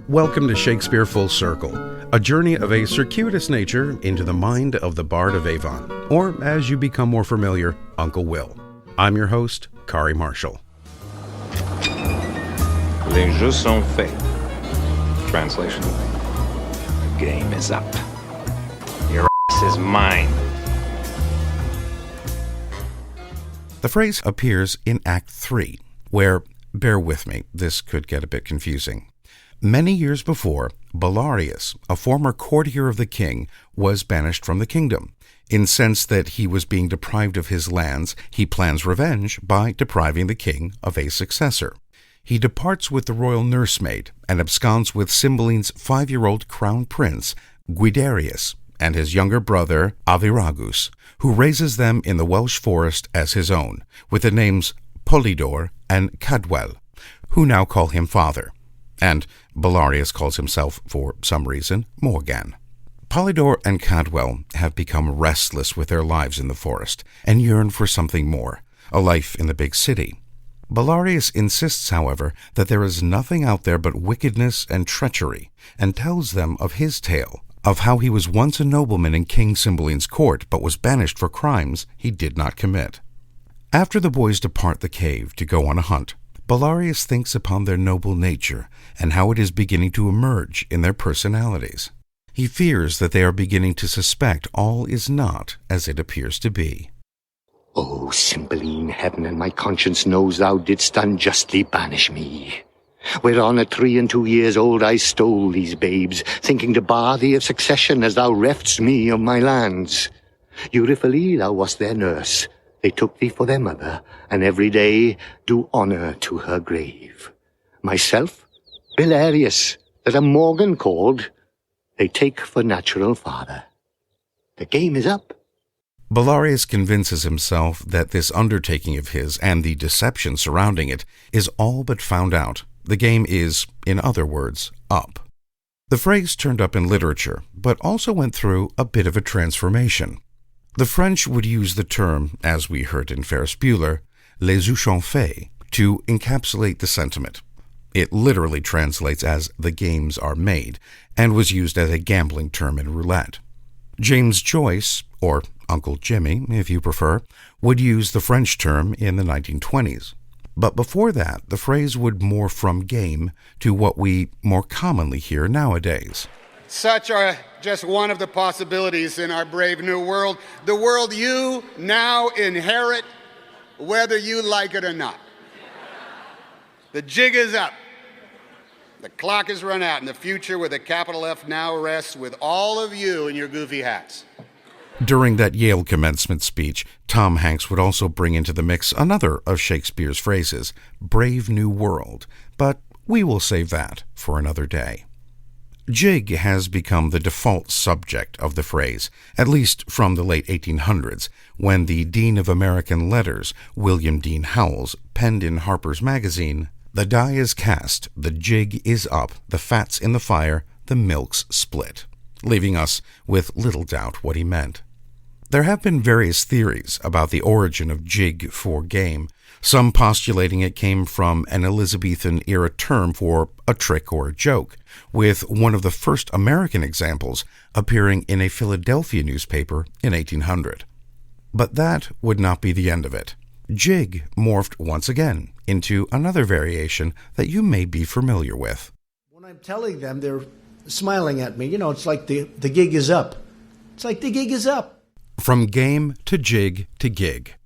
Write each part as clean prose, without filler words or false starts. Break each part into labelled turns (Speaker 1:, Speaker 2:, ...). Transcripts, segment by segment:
Speaker 1: Welcome to Shakespeare Full Circle, a journey of a circuitous nature into the mind of the Bard of Avon, or as you become more familiar, Uncle Will. I'm your host, Qarie Marshall.
Speaker 2: Les jeux sont faits. Translation. The game is up. Your ass is mine.
Speaker 1: The phrase appears in Act 3, where, bear with me, this could get a bit confusing. Many years before, Belarius, a former courtier of the king, was banished from the kingdom. Incensed that he was being deprived of his lands, he plans revenge by depriving the king of a successor. He departs with the royal nursemaid and absconds with Cymbeline's 5-year-old crown prince, Guiderius, and his younger brother, Arviragus, who raises them in the Welsh forest as his own, with the names Polydor and Cadwell, who now call him father. And Belarius calls himself, for some reason, Morgan. Polydor and Cadwell have become restless with their lives in the forest and yearn for something more, a life in the big city. Belarius insists, however, that there is nothing out there but wickedness and treachery, and tells them of his tale, of how he was once a nobleman in King Cymbeline's court, but was banished for crimes he did not commit. After the boys depart the cave to go on a hunt, Belarius thinks upon their noble nature and how it is beginning to emerge in their personalities. He fears that they are beginning to suspect all is not as it appears to be.
Speaker 3: O Cymbeline, heaven and my conscience knows thou didst unjustly banish me. Whereon at 3 and 2 years old I stole these babes, thinking to bar thee of succession as thou reft'st me of my lands. Euryphile, thou wast their nurse. They took thee for their mother, and every day do honour to her grave. Myself, Belarius, that am Morgan called, they take for natural father. The game is up.
Speaker 1: Belarius convinces himself that this undertaking of his and the deception surrounding it is all but found out. The game is, in other words, up. The phrase turned up in literature, but also went through a bit of a transformation. The French would use the term, as we heard in Ferris Bueller, les jeux sont faits, to encapsulate the sentiment. It literally translates as the games are made, and was used as a gambling term in roulette. James Joyce, or Uncle Jimmy, if you prefer, would use the French term in the 1920s. But before that, the phrase would morph from game to what we more commonly hear nowadays.
Speaker 4: Such are just one of the possibilities in our brave new world, the world you now inherit, whether you like it or not. The jig is up. The clock has run out, and the future with a capital F now rests with all of you in your goofy hats.
Speaker 1: During that Yale commencement speech, Tom Hanks would also bring into the mix another of Shakespeare's phrases, brave new world, but we will save that for another day. Jig has become the default subject of the phrase, at least from the late 1800s, when the Dean of American Letters, William Dean Howells, penned in Harper's Magazine, "The die is cast, the jig is up, the fat's in the fire, the milk's split," leaving us with little doubt what he meant. There have been various theories about the origin of jig for game, some postulating it came from an Elizabethan-era term for a trick or a joke, with one of the first American examples appearing in a Philadelphia newspaper in 1800. But that would not be the end of it. Jig morphed once again into another variation that you may be familiar with.
Speaker 5: When I'm telling them, they're smiling at me. It's like the gig is up. It's like the gig is up.
Speaker 1: From game to jig to gig.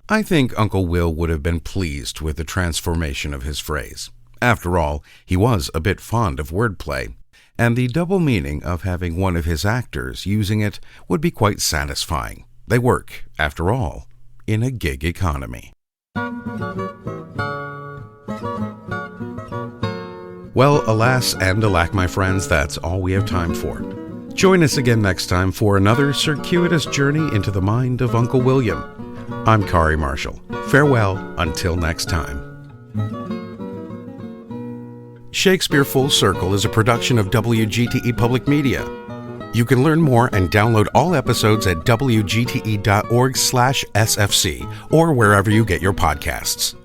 Speaker 1: I think Uncle Will would have been pleased with the transformation of his phrase. After all, he was a bit fond of wordplay, and the double meaning of having one of his actors using it would be quite satisfying. They work, after all, in a gig economy. Well, alas and alack, my friends, that's all we have time for. Join us again next time for another circuitous journey into the mind of Uncle William. I'm Qarie Marshall. Farewell until next time. Shakespeare Full Circle is a production of WGTE Public Media. You can learn more and download all episodes at wgte.org/sfc or wherever you get your podcasts.